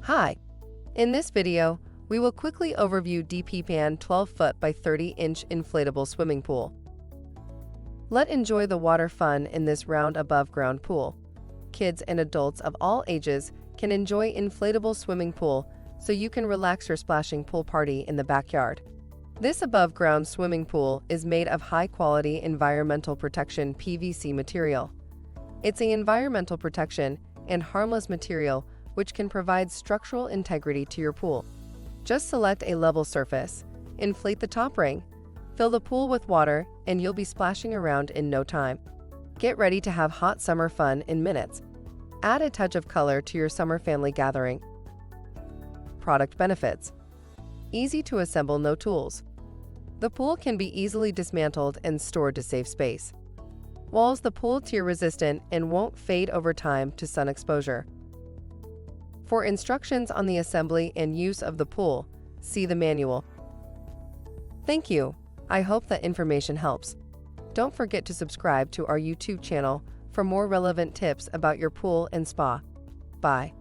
Hi! In this video, we will quickly overview DPPAN 12-foot by 30-inch inflatable swimming pool. Let's enjoy the water fun in this round above-ground pool. Kids and adults of all ages can enjoy inflatable swimming pool, so you can relax your splashing pool party in the backyard. This above-ground swimming pool is made of high-quality environmental protection PVC material. It's an environmental protection and harmless material which can provide structural integrity to your pool. Just select a level surface, inflate the top ring, fill the pool with water, and you'll be splashing around in no time. Get ready to have hot summer fun in minutes. Add a touch of color to your summer family gathering. Product benefits: easy to assemble, no tools. The pool can be easily dismantled and stored to save space. Walls: the pool tear resistant and won't fade over time to sun exposure. For instructions on the assembly and use of the pool, see the manual. Thank you. I hope that information helps. Don't forget to subscribe to our YouTube channel for more relevant tips about your pool and spa. Bye.